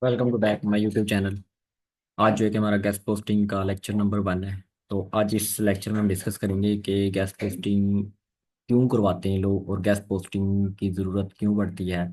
Welcome to back my YouTube channel. आज जो है कि हमारा गेस्ट पोस्टिंग का लेक्चर नंबर 1 है। तो आज इस लेक्चर में हम डिस्कस करेंगे कि गेस्ट पोस्टिंग क्यों करवाते हैं लोग और गेस्ट पोस्टिंग की ज़रूरत क्यों पड़ती है।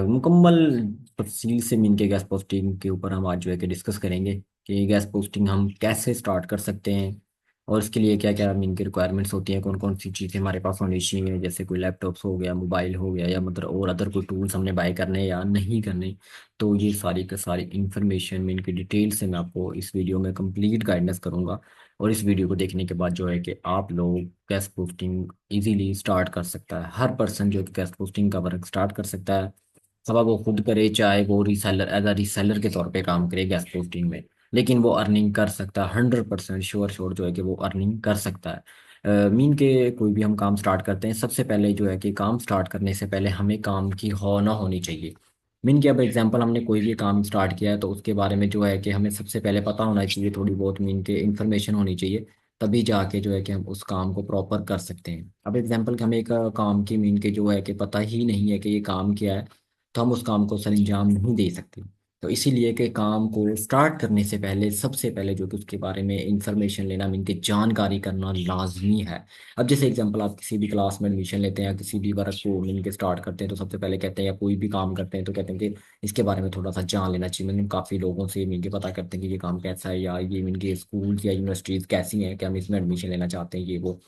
मुकम्मल तफसील से मीन के गेस्ट पोस्टिंग के ऊपर हम आज जो है कि डिस्कस करेंगे कि गेस्ट पोस्टिंग हम कैसे स्टार्ट कर सकते हैं और इसके लिए क्या क्या मीन की रिक्वायरमेंट्स होती हैं, कौन कौन सी चीज़ें हमारे पास होनी चाहिए, जैसे कोई लैपटॉप्स हो गया, मोबाइल हो गया, या मतलब और अदर कोई टूल्स हमने बाय करने या नहीं करने। तो ये सारी का सारी इन्फॉर्मेशन में इनकी डिटेल से मैं आपको इस वीडियो में कंप्लीट गाइडेंस करूंगा। और इस वीडियो को देखने के बाद जो है कि आप लोग गेस्ट पोस्टिंग इजीली स्टार्ट कर सकता है। हर पर्सन जो है गेस्ट पोस्टिंग का वर्क स्टार्ट कर सकता है, सवा वो खुद करे चाहे वो रीसेलर एज अ रीसेलर के तौर पे काम करे गेस्ट पोस्टिंग में। लेकिन वो अर्निंग कर सकता है, 100% श्योर श्योर जो है कि वो अर्निंग कर सकता है। मीन के कोई भी हम काम स्टार्ट करते हैं, सबसे पहले जो है कि काम स्टार्ट करने से पहले हमें काम की हो ना होनी चाहिए। मीन के अब एग्जांपल हमने कोई भी काम स्टार्ट किया है तो उसके बारे में जो है कि हमें सबसे पहले पता होना चाहिए, थोड़ी बहुत मीन के इन्फॉर्मेशन होनी चाहिए। तभी जाके जो है कि हम उस काम को प्रॉपर कर सकते हैं। अब एग्जांपल कि हमें एक काम की मीन के जो है कि पता ही नहीं है कि ये काम क्या है, तो हम उस काम को सर अंजाम नहीं दे सकते। तो इसीलिए कि काम को स्टार्ट करने से पहले सबसे पहले जो कि उसके बारे में इंफॉर्मेशन लेना, मीन की जानकारी करना लाजमी है। अब जैसे एग्जांपल आप किसी भी क्लास में एडमिशन लेते हैं या किसी भी वर्क को मीन के स्टार्ट करते हैं तो सबसे पहले कहते हैं, या कोई भी काम करते हैं तो कहते हैं कि इसके बारे में थोड़ा सा जान लेना चाहिए। मैंने काफ़ी लोगों से मीन के पता करते हैं कि ये काम कैसा है, या ये मीन के स्कूल या यूनिवर्सिटीज़ कैसी हैं कि हम इसमें एडमिशन लेना चाहते हैं, ये वो।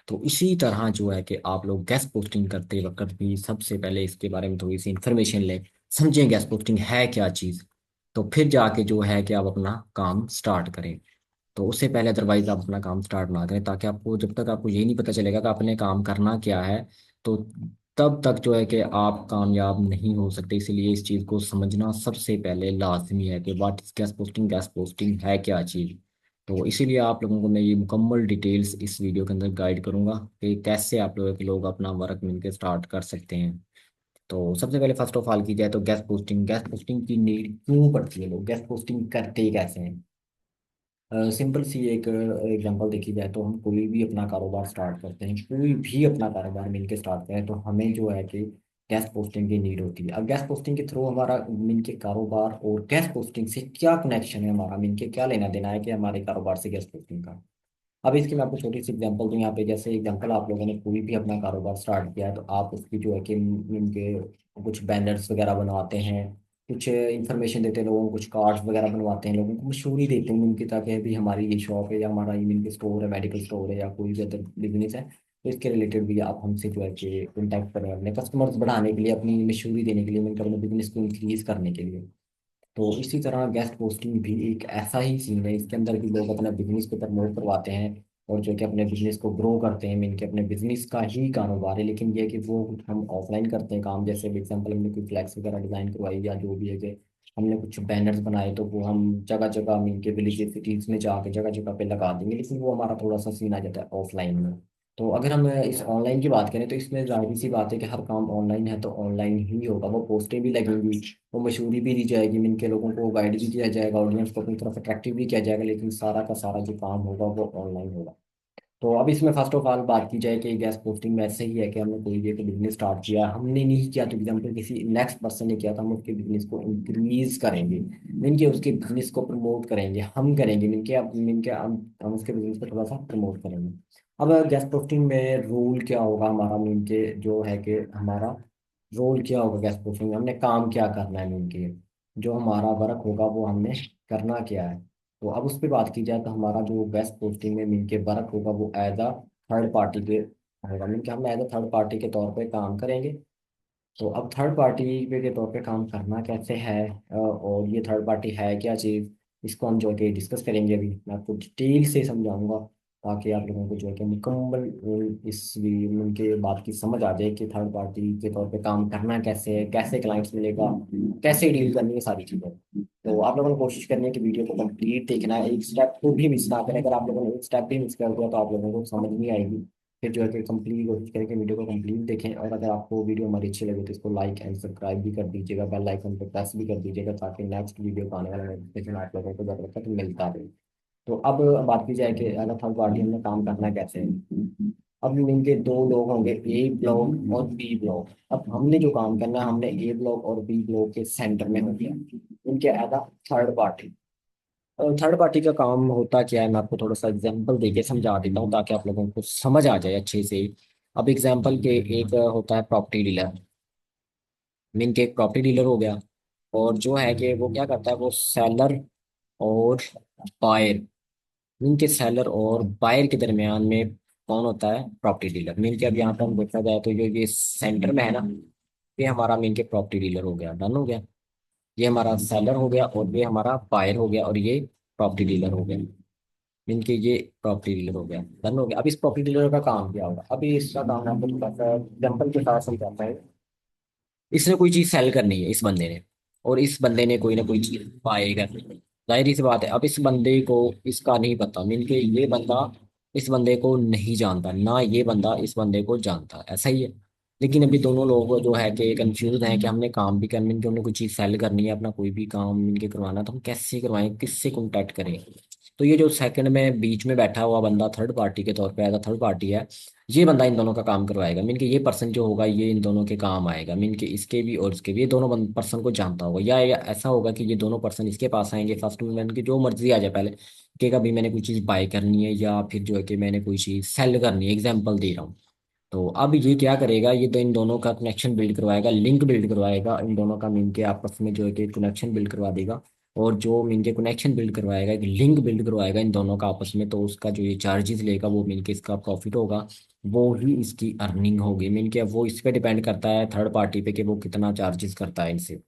तो इसी तरह जो है कि आप लोग गेस्ट पोस्टिंग करते वक्त भी सबसे पहले इसके बारे में थोड़ी सी इन्फॉर्मेशन लें, समझें गेस्ट पोस्टिंग है क्या चीज़। तो फिर जाके जो है कि आप अपना काम स्टार्ट करें। तो उससे पहले अदरवाइज आप अपना काम स्टार्ट ना करें, ताकि आपको जब तक आपको यही नहीं पता चलेगा कि आपने काम करना क्या है, तो तब तक जो है कि आप कामयाब नहीं हो सकते। इसीलिए इस चीज़ को समझना सबसे पहले लाजमी है कि व्हाट इज गैस पोस्टिंग है क्या चीज़। तो इसीलिए आप लोगों को मैं ये मुकम्मल डिटेल्स इस वीडियो के अंदर गाइड करूंगा कि कैसे आप लोग अपना वर्क मिलकर स्टार्ट कर सकते हैं। तो सबसे पहले फर्स्ट ऑफ ऑल की जाए तो गैस पोस्टिंग की नीड क्यों पड़ती है, लोग गैस पोस्टिंग करते कैसे हैं। सिंपल सी एक एग्जांपल देखी जाए तो हम कोई भी अपना कारोबार स्टार्ट करते हैं, कोई भी अपना कारोबार मिलके स्टार्ट करें तो हमें जो है कि गैस पोस्टिंग की नीड होती है। अब गैस पोस्टिंग के थ्रू हमारा मिलके कारोबार और गैस पोस्टिंग से क्या कनेक्शन है, हमारा मिलके क्या लेना देना है कि हमारे कारोबार से गैस पोस्टिंग का। अब इसकी मैं आपको छोटी सी एग्जांपल दूं यहाँ पे। जैसे एग्जांपल, आप लोगों ने कोई भी अपना कारोबार स्टार्ट किया है तो आप उसकी जो है कि इनके कुछ बैनर्स वगैरह बनवाते हैं, कुछ इंफॉर्मेशन देते हैं लोगों को, कुछ कार्ड्स वगैरह बनवाते हैं, लोगों को मशहूरी देते हैं इनकी, ताकि अभी हमारी ये शॉप है या हमारा ये इनके स्टोर है, मेडिकल स्टोर है या कोई भी अदर बिजनेस है, तो इसके रिलेटेड भी आप हमसे जो है कि कॉन्टैक्ट करें अपने कस्टमर्स बढ़ाने के लिए, अपनी मशहूरी देने के लिए, मिलकर अपने बिजनेस को इंक्रीज करने के लिए। तो इसी तरह गेस्ट पोस्टिंग भी एक ऐसा ही सीन है, इसके अंदर भी लोग अपना बिजनेस को प्रमोट करवाते हैं और जो कि अपने बिजनेस को ग्रो करते हैं। इनके अपने बिजनेस का ही कारोबार है, लेकिन ये है कि वो हम ऑफलाइन करते हैं काम। जैसे एग्जांपल, हमने कोई फ्लैक्स वगैरह डिजाइन करवाई या जो भी है कि हमने कुछ बैनर्स बनाए, तो वो हम जगह जगह मिलके विलेज सिटीज में जाके जगह जगह पे लगा देंगे, लेकिन वो हमारा थोड़ा सा सीन आ जाता है ऑफलाइन में। तो अगर हम इस ऑनलाइन की बात करें तो इसमें जाहिर सी बात है कि हर काम ऑनलाइन है तो ऑनलाइन ही होगा। वो पोस्टें भी लगेंगी, वो मशहूरी भी दी जाएगी, मिल के लोगों को गाइड भी किया जाएगा, ऑडियंस को अपनी तरफ अट्रैक्टिव भी किया जाएगा, लेकिन सारा का सारा जो काम होगा वो ऑनलाइन होगा। तो अब इसमें फर्स्ट ऑफ ऑल बात की जाए कि गैस पोस्टिंग में ऐसे ही है कि हमने कोई भी एक बिजनेस स्टार्ट किया, हमने नहीं किया तो एग्जाम्पल किसी नेक्स्ट पर्सन ने किया, तो हम उसके बिजनेस को इंक्रीज करेंगे, मीन के उसके बिजनेस को प्रमोट करेंगे, हम करेंगे मीन के, अब मीन के हम उसके बिजनेस को थोड़ा सा प्रमोट करेंगे। अब गैस पोस्टिंग में रूल क्या होगा हमारा, मीन के जो है कि हमारा रोल क्या होगा गैस पोस्टिंग में, हमने काम क्या करना है मीन के, जो हमारा वर्क होगा वो हमने करना क्या है। तो अब उस पर बात की जाए तो हमारा जो गैस पोस्टिंग में मीन के वर्क होगा वो एज अ थर्ड पार्टी के होगा, मीन के हम एज अ थर्ड पार्टी के तौर पे काम करेंगे। तो अब थर्ड पार्टी पे के तौर पे काम करना कैसे है, और ये थर्ड पार्टी है क्या चीज़, इसको हम जो है कि डिस्कस करेंगे। अभी मैं आपको डिटेल से समझाऊंगा ताकि आप लोगों को जो है कि मुकम्मल इस वीडियो में उनके बात की समझ आ जाए कि थर्ड पार्टी के तौर पे काम करना कैसे है, कैसे क्लाइंट्स मिलेगा, कैसे डील करनी है, सारी चीज़ें। तो आप लोगों ने कोशिश करनी है कि वीडियो को कंप्लीट देखना है, एक स्टेप को भी मिस ना करें। अगर आप लोगों ने एक स्टेप भी मिस कर दिया तो आप लोगों को समझ नहीं आएगी। फिर जो है कि कंप्लीट कोशिश करें कि वीडियो को कंप्लीट देखें, और अगर आपको वीडियो हमारी अच्छी लगे तो इसको लाइक एंड सब्सक्राइब भी कर दीजिएगा, बेल आइकन पर प्रेस भी कर दीजिएगा, ताकि नेक्स्ट वीडियो का आने वाला नोटिफिकेशन आप लोगों को जब तक मिलता रहे। तो अब बात की जाए कि अगर थर्ड पार्टी हमने काम करना कैसे है। अब इनके दो लोग होंगे, ए ब्लॉक और बी ब्लॉक। अब हमने जो काम करना है, हमने ए ब्लॉक और बी ब्लॉक के सेंटर में हो गया। इनके as a third party. Third party का काम होता क्या है, मैं आपको थोड़ा सा एग्जांपल देके समझा देता हूँ ताकि आप लोगों को समझ आ जाए अच्छे से। अब एग्जांपल के एक होता है प्रॉपर्टी डीलर। मीन के एक प्रॉपर्टी डीलर हो गया, और जो है कि वो क्या करता है, वो सेलर और बायर, मीन के सेलर और बायर के दरमियान में कौन होता है, प्रॉपर्टी डीलर। मीन के अब यहाँ पर हम देखा जाए तो ये सेंटर में है ना, ये हमारा मीन के प्रॉपर्टी डीलर हो गया, डन हो गया। ये हमारा सेलर हो गया और ये हमारा बायर हो गया और ये प्रॉपर्टी डीलर हो गया। मीन के ये प्रॉपर्टी डीलर हो गया, डन हो गया। अब इस प्रॉपर्टी डीलर का काम क्या होगा, अभी इसका काम है आपको थोड़ा सा एग्जाम्पल के साथ समझाता है। इसने कोई चीज सेल करनी है इस बंदे ने, और इस बंदे ने कोई ना कोई चीज बाय करनी है। जाहिर सी बात है, अब इस बंदे को इसका नहीं पता, मीन के ये बंदा इस बंदे को नहीं जानता, ना ये बंदा इस बंदे को जानता, ऐसा ही है। लेकिन अभी दोनों लोग जो है कि कंफ्यूज हैं कि हमने काम भी करना है, कि हमने कोई चीज सेल करनी है, अपना कोई भी काम इनके करवाना, तो हम कैसे करवाएं, किससे कॉन्टैक्ट करें। तो ये जो सेकंड में बीच में बैठा हुआ बंदा थर्ड पार्टी के तौर पे एज अ थर्ड पार्टी है, ये बंदा इन दोनों का काम करवाएगा। मीन के ये पर्सन जो होगा ये इन दोनों के काम आएगा। मीन के इसके भी और इसके भी, ये दोनों पर्सन को जानता होगा, या ऐसा होगा कि ये दोनों पर्सन इसके पास आएंगे फर्स्ट में, मीन की जो मर्जी आ जाए पहले कि कभी मैंने कोई चीज़ बाय करनी है या फिर जो है कि मैंने कोई चीज़ सेल करनी है, एग्जाम्पल दे रहा हूँ। तो अब ये क्या करेगा, ये तो इन दोनों का कनेक्शन बिल्ड करवाएगा, लिंक बिल्ड करवाएगा इन दोनों का, मीन के आपस में जो है कि कनेक्शन बिल्ड करवा देगा। और जो मीन के कनेक्शन बिल्ड करवाएगा, एक लिंक बिल्ड करवाएगा इन दोनों का आपस में, तो उसका जो ये चार्जेस लेगा वो मीन के इसका प्रॉफिट होगा, वो ही इसकी अर्निंग होगी। मीन के अब वो इस पे डिपेंड करता है थर्ड पार्टी पे कि वो कितना चार्जेस करता है इनसे।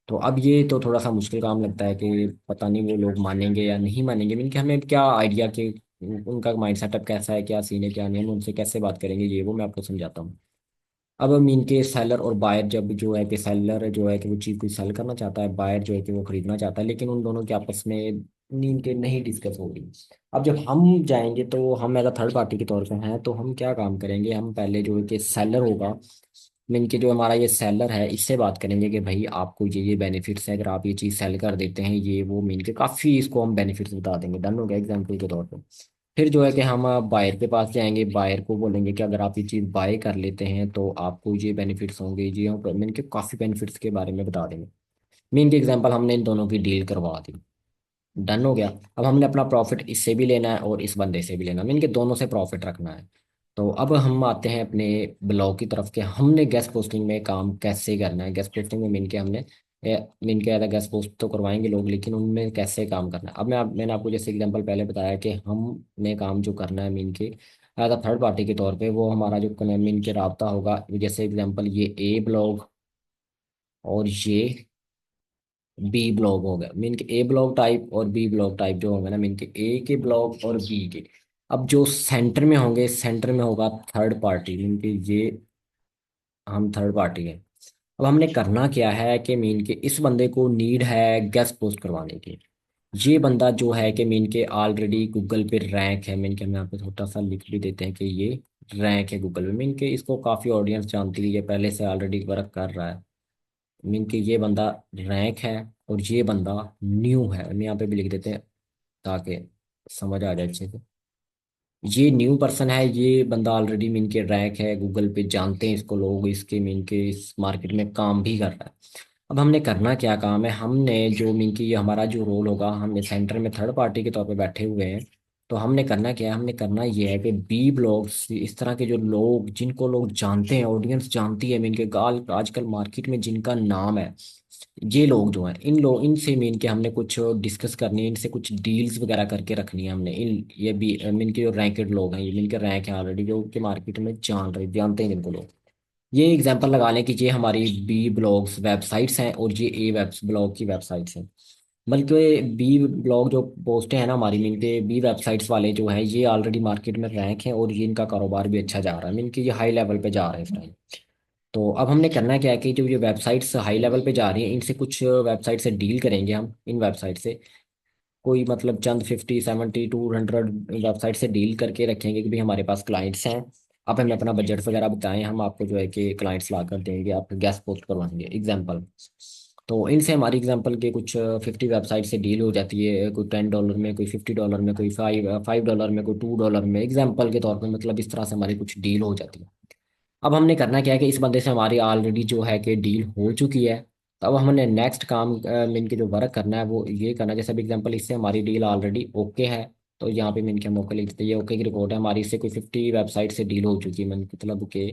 तो अब ये तो थोड़ा सा मुश्किल काम लगता है कि पता नहीं वो लोग मानेंगे या नहीं मानेंगे। मीन कि हमें क्या आइडिया कि उनका माइंड सेटअप कैसा है, क्या सीन है क्या नहीं, हम उनसे कैसे बात करेंगे, ये वो मैं आपको समझाता हूँ। अब मीन के सेलर और बायर, जब जो है कि सेलर जो है कि वो चीज़ कोई सेल करना चाहता है, बायर जो है कि वो खरीदना चाहता है, लेकिन उन दोनों के आपस में मीन के नहीं डिस्कस होगी। अब जब हम जाएंगे तो हम एज अ थर्ड पार्टी के तौर पे हैं, तो हम क्या काम करेंगे, हम पहले जो है कि सेलर होगा, मीन के जो हमारा ये सेलर है इससे बात करेंगे कि भाई आपको ये बेनिफिट्स है अगर आप ये चीज़ सेल कर देते हैं, ये वो मीन के काफ़ी इसको हम बेनिफिट्स बता देंगे, डन हो गया एग्जाम्पल के तौर पे। फिर जो है कि हम बायर के पास जाएंगे, बायर को बोलेंगे कि अगर आप ये चीज़ बाय कर लेते हैं तो आपको ये बेनिफिट्स होंगे, ये हम मीन के काफ़ी बेनिफिट्स के बारे में बता देंगे। मीन के एग्जांपल हमने इन दोनों की डील करवा दी, डन हो गया। अब हमने अपना प्रॉफिट इससे भी लेना है और इस बंदे से भी लेना है, मीन के दोनों से प्रॉफिट रखना है। तो अब हम आते हैं अपने ब्लॉग की तरफ के, हमने गेस्ट पोस्टिंग में काम कैसे करना है। गेस्ट पोस्टिंग में मीन के हमने मीन के अगर गेस्ट पोस्ट तो करवाएंगे लोग, लेकिन उनमें कैसे काम करना है। अब मैंने आपको जैसे एग्जांपल पहले बताया कि हमने काम जो करना है मीन के एज अ थर्ड पार्टी के तौर पे, वो हमारा जो मीन के राब्ता होगा, जैसे एग्जांपल ये ए ब्लॉग और ये बी ब्लॉक हो गया। मीन के ए ब्लॉक टाइप और बी ब्लॉक टाइप जो होंगे ना, मीन के ए के ब्लॉक और बी के। अब जो सेंटर में होंगे, सेंटर में होगा थर्ड पार्टी, मीन के ये हम थर्ड पार्टी हैं। अब हमने करना क्या है कि मीन के इस बंदे को नीड है गेस्ट पोस्ट करवाने की। ये बंदा जो है कि मीन के ऑलरेडी गूगल पे रैंक है, मीन के हम यहाँ पे छोटा सा लिख भी देते हैं कि ये रैंक है गूगल पे। मीन के इसको काफ़ी ऑडियंस जानती है, ये पहले से ऑलरेडी वर्क कर रहा है। मीन कि ये बंदा रैंक है और ये बंदा न्यू है, हम यहाँ पे भी लिख देते हैं ताकि समझ आ जाए अच्छे से। ये न्यू पर्सन है, ये बंदा ऑलरेडी मीन के रैंक है, गूगल पे जानते हैं इसको लोग, इसके मीन के इस मार्केट में काम भी कर रहा है। अब हमने करना क्या काम है, हमने जो मीन की ये हमारा जो रोल होगा, हमने सेंटर में थर्ड पार्टी के तौर पे बैठे हुए हैं। तो हमने करना क्या है, हमने करना ये है कि बी ब्लॉग्स, इस तरह के जो लोग जिनको लोग जानते हैं, ऑडियंस जानती है, मीन के गाल आजकल मार्केट में जिनका नाम है, ये लोग जो हैं, इन लोग इनसे मीन के हमने कुछ डिस्कस करनी है, इनसे कुछ डील्स वगैरह करके रखनी है हमने। इन ये भी मीन के जो रैंकेड लोग हैं, ये मीन के रैंक है ऑलरेडी, जो कि मार्केट में जानते हैं जिनको लोग। ये एग्जांपल लगा लें कि ये हमारी बी ब्लॉग्स वेबसाइट्स हैं और ये ए वेब ब्लॉग की वेबसाइट्स हैं। बल्कि बी ब्लॉग जो पोस्टें हैं ना हमारी, मीन के बी वेबसाइट्स वाले जो हैं, ये ऑलरेडी मार्केट में रैंक हैं और ये इनका कारोबार भी अच्छा जा रहा है, मीन के ये हाई लेवल पे जा रहे हैं इस टाइम। तो अब हमने करना क्या है कि जो ये वेबसाइट्स हाई लेवल पे जा रही हैं, इनसे कुछ वेबसाइट से डील करेंगे हम, इन वेबसाइट से कोई मतलब चंद 50 70 200 वेबसाइट से डील करके रखेंगे कि भाई हमारे पास क्लाइंट्स हैं, आप हमें अपना बजट वगैरह बताएं, हम आपको जो है कि क्लाइंट्स ला कर देंगे, आप गैस पोस्ट करवाएंगे एग्जाम्पल। तो इनसे हमारी एग्जाम्पल के कुछ 50 वेबसाइट से डील हो जाती है, कोई $10 में, कोई $50 में, कोई $5 में, कोई $2 में, एग्जाम्पल के तौर पर, मतलब इस तरह से हमारी कुछ डील हो जाती है। अब हमने करना क्या है कि इस बंदे से हमारी ऑलरेडी जो है कि डील हो चुकी है, तो अब हमने नेक्स्ट काम मीन के जो वर्क करना है वो ये करना है। जैसे अब एग्जांपल, इससे हमारी डील ऑलरेडी ओके है, तो यहाँ पे मीन के हम ओके लिख देते हैं। ये ओके की रिपोर्ट है हमारी, इससे कोई 50 वेबसाइट से डील हो चुकी है, मतलब के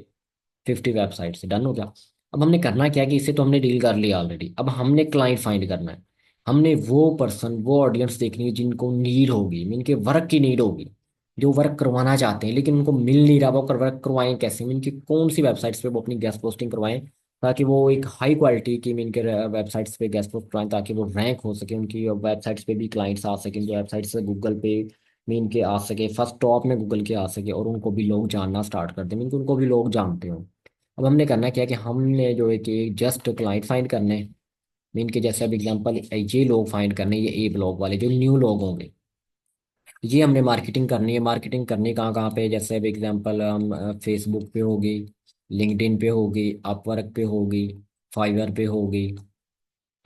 50 वेबसाइट से डन हो गया। अब हमने करना क्या है कि इससे तो हमने डील कर लिया ऑलरेडी, अब हमने क्लाइंट फाइंड करना है। हमने वो पर्सन, वो ऑडियंस देखनी है जिनको नीड होगी, मीन के वर्क की नीड होगी, जो वर्क करवाना चाहते हैं लेकिन उनको मिल नहीं रहा। वो वर्क करवाएं कैसे, मीन की कौन सी वेबसाइट्स पे वो अपनी गेस्ट पोस्टिंग करवाएं, ताकि वो एक हाई क्वालिटी की मीन के वेबसाइट्स पे गेस्ट पोस्ट करवाएं, ताकि वो रैंक हो सके, उनकी वेबसाइट्स पे भी क्लाइंट्स आ सकें, जो वेबसाइट्स गूगल पे मीन के आ सके, फर्स्ट टॉप में गूगल के आ सके, और उनको भी लोग जानना स्टार्ट कर दें, मीन कि उनको भी लोग जानते हो। अब हमने करना क्या है कि हमने जो है कि जस्ट क्लाइंट फाइंड करने, मीन के जैसे अब एग्जांपल ये लोग फाइंड करने, ये ए ब्लॉग वाले जो न्यू लोग होंगे, ये हमने मार्केटिंग करनी है। मार्केटिंग करनी कहाँ कहाँ पे, जैसे अब एग्जांपल हम फेसबुक पे होगी, लिंक्डइन पे होगी, अपवर्क पे होगी, फाइवर पे होगी।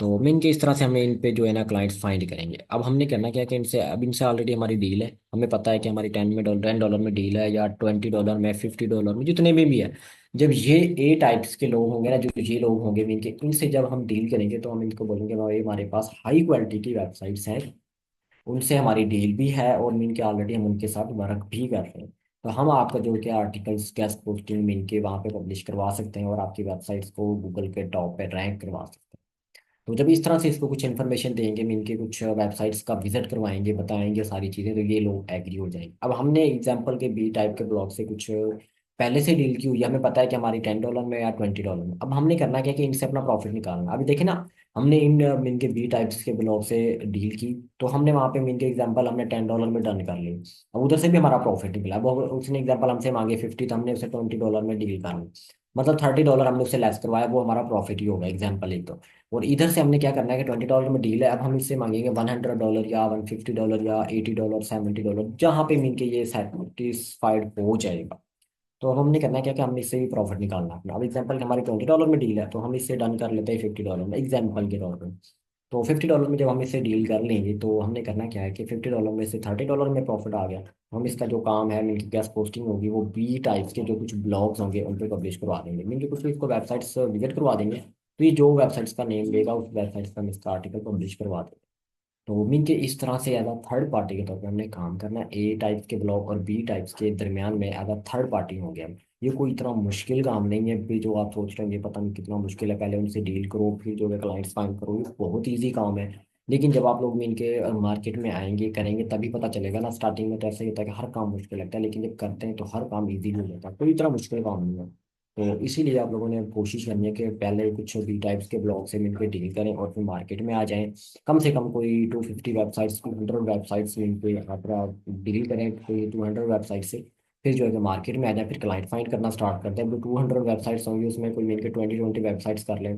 तो मीन के इस तरह से हमें इन पे जो है ना क्लाइंट्स फाइंड करेंगे। अब हमने करना क्या है कि इनसे, अब इनसे ऑलरेडी हमारी डील है, हमें पता है कि हमारी 10 डॉलर में डील है, या $20 में, $50 में, जितने में भी है। जब ये ए टाइप्स के लोग होंगे ना, जो ये लोग होंगे मीन के, इनसे जब हम डील करेंगे तो हम इनको बोलेंगे भाई हमारे पास हाई क्वालिटी की वेबसाइट्स हैं, उनसे हमारी डील भी है, और मीन के ऑलरेडी हम उनके साथ वर्क भी कर रहे हैं। तो हम आपका जो कि आर्टिकल्स, गेस्ट पोस्टिंग मीन के वहाँ पे पब्लिश करवा सकते हैं, और आपकी वेबसाइट्स को गूगल के टॉप पे रैंक करवा सकते हैं। तो जब इस तरह से इसको कुछ इन्फॉर्मेशन देंगे, मीन के कुछ वेबसाइट्स का विजिट करवाएंगे, बताएंगे सारी चीज़ें, तो ये लोग एग्री हो जाएंगे। अब हमने एग्जांपल के बी टाइप के ब्लॉग से कुछ पहले से डील की हुई है, हमें पता है कि हमारी $10 में या $20 में। अब हमने करना क्या है कि इनसे अपना प्रॉफिट निकालना। अभी देखे ना, हमने इन मीन के बी टाइप्स के ब्लॉग से डील की, तो हमने वहाँ पे मीन के एग्जांपल हमने $10 में डन कर ली। अब उधर से भी हमारा प्रॉफिट निकला। अब उसने एग्जांपल हमसे मांगे 50, तो हमने उसे $20 में डील कर ली, मतलब $30 हमने उससे लेस करवाया, वो हमारा प्रॉफिट ही होगा एग्जाम्पल एक तो। और इधर से हमने क्या करना है कि $20 में डील है, अब हम इससे मांगेंगे $100 या $150 या $80, $70, जहाँ पे मीन के ये सेटिस्फाइड हो जाएगा। तो अब हमने करना है क्या कि हमने इससे भी प्रॉफिट निकालना है अपना। अब एग्जाम्पल हमारी $20 में डील है, तो हम इससे डन कर लेते हैं $50 में, एग्जाम्पल के तौर पर। तो $50 में जब हम इससे डील कर लेंगे, तो हमने करना क्या है कि $50 में से $30 में प्रॉफिट आ गया, तो हम इसका जो काम है, मीन की गेस्ट पोस्टिंग होगी, वो बी टाइप्स के जो कुछ ब्लॉग्स होंगे उन पे पब्लिश करवा देंगे, मीन की कुछ इसको वेबसाइट्स विजिट करवा देंगे। तो ये जो वेबसाइट्स का नेम देगा, उस वेबसाइट्स का हम इसका आर्टिकल पब्लिश करवा देंगे। तो मीन के इस तरह से एज अ थर्ड पार्टी के तौर पे हमने काम करना है। ए टाइप के ब्लॉग और बी टाइप्स के दरमियान में एज अ थर्ड पार्टी हो गया हम। ये कोई इतना मुश्किल काम नहीं है भी, जो आप सोच रहे हैं ये पता नहीं कितना मुश्किल है, पहले उनसे डील करो फिर जो है क्लाइंट्स फाइंड करो, ये बहुत ईजी काम है। लेकिन जब आप लोग मीन के मार्केट में आएंगे, करेंगे, तभी पता चलेगा ना। स्टार्टिंग में तो ऐसा ही होता है कि हर काम मुश्किल लगता है, लेकिन जब करते हैं तो हर काम ईजीली हो जाता है, कोई इतना मुश्किल काम नहीं है। तो इसीलिए आप लोगों ने कोशिश करनी है कि पहले कुछ बी टाइप्स के ब्लॉग से मिलकर डील करें, और फिर मार्केट में आ जाएं। कम से कम कोई 250 वेबसाइट्स, 200 वेबसाइट्स पे आप डील करें, कोई 200 वेबसाइट से। फिर जो है कि मार्केट में आ जाए, फिर क्लाइंट फाइंड करना स्टार्ट करते हैं। तो 200 वेबसाइट्स होंगी, उसमें कोई मिलकर 20 वेबसाइट्स कर लें।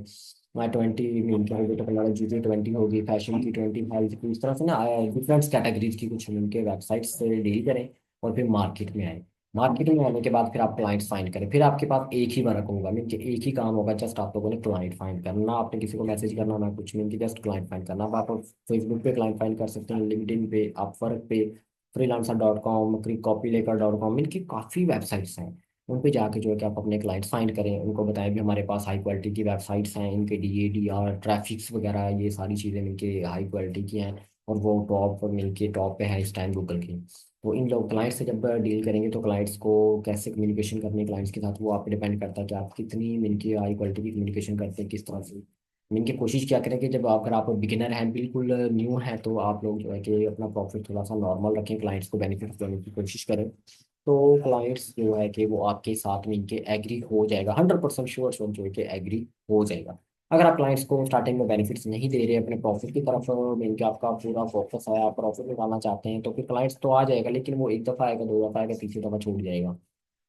मैं 20 मिलकर होगी, टेक्नोलॉजी की 20 होगी, फैशन की 20, हेल्थ की, इस तरह से ना डिफरेंट कैटेगरीज की कुछ मिलकर वेबसाइट्स से डील करें, और फिर मार्केट में आए। मार्केट में आने के बाद फिर आप क्लाइंट्स फाइंड करें। फिर आपके पास एक ही वर्क होगा, मीन कि एक ही काम होगा, जस्ट आप लोगों ने क्लाइंट फाइंड करना, ना आपने किसी को मैसेज करना, ना कुछ, मीन कि जस्ट क्लाइंट फाइंड करना। अब आप फेसबुक पे क्लाइंट फाइंड कर सकते हैं, लिंक्डइन पे, अपवर्क पे, freelancer.com, copylecker.com, इनकी काफ़ी वेबसाइट्स हैं। उन पे जाके जो है कि आप अपने क्लाइंट्स फाइंड करें, उनको बताएं भी हमारे पास हाई क्वालिटी की वेबसाइट्स हैं, इनके DADR ट्रैफिक्स वगैरह, ये सारी चीज़ें मिलके हाई क्वालिटी की हैं, और वो टॉप मिलके टॉप पे है इस टाइम गूगल की। तो इन लोग क्लाइंट्स से जब डील करेंगे, तो क्लाइंट्स को कैसे कम्युनिकेशन करनी है क्लाइंट्स के साथ, वो आप पे डिपेंड करता है कि आप कितनी इनकी हाई क्वालिटी की कम्युनिकेशन करते हैं, किस तरह से। इनकी कोशिश क्या करें कि जब आप, अगर आप बिगिनर हैं, बिल्कुल न्यू हैं, तो आप लोग जो है कि अपना प्रॉफिट थोड़ा सा नॉर्मल रखें, क्लाइंट्स को बेनिफिट देने की कोशिश करें। तो क्लाइंट्स जो है कि वो आपके साथ में इनके एग्री हो जाएगा, 100% श्योर श्योर जो है कि एग्री हो जाएगा। अगर आप क्लाइंट्स को स्टार्टिंग में बेनिफिट्स नहीं दे रहे, अपने प्रॉफिट की तरफ मेन के आपका पूरा फोकस है, आप प्रॉफिट निकालना चाहते हैं, तो फिर क्लाइंट्स तो आ जाएगा, लेकिन वो एक दफ़ा आएगा, दो दफ़ा आएगा, तीसरी दफ़ा छूट जाएगा।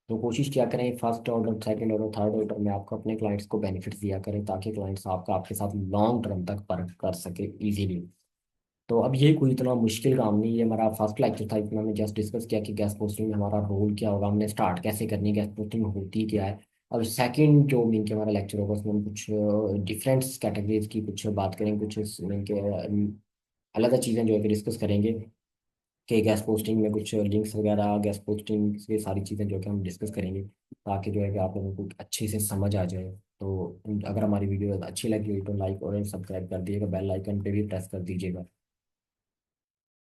तो कोशिश क्या करें, first order, second order, third order में आपको अपने क्लाइंट्स को बेनिफिट्स दिया करें, ताकि क्लाइंट्स आपका आपके साथ लॉन्ग टर्म तक वर्क कर सके इजीली। तो अब ये कोई इतना मुश्किल काम नहीं है। हमारा फर्स्ट लेक्चर था, इसमें हमने जस्ट डिस्कस किया कि गैस पोस्टिंग में हमारा रोल क्या होगा, हमने स्टार्ट कैसे करनी है, गैस पोस्टिंग होती क्या है। अब सेकंड जो मीन के हमारा लेक्चर होगा, उसमें हम कुछ डिफरेंट कैटेगरीज की कुछ बात करेंगे, कुछ मीन के अलग चीज़ें जो है डिस्कस करेंगे, कि गैस पोस्टिंग में कुछ लिंक्स वगैरह, गैस पोस्टिंग से सारी चीज़ें जो है कि हम डिस्कस करेंगे, ताकि जो है कि आप लोगों को अच्छे से समझ आ जाए। तो अगर हमारी वीडियो अच्छी लगी हो तो लाइक और सब्सक्राइब कर दिएगा, बेल आइकन पे भी प्रेस कर दीजिएगा।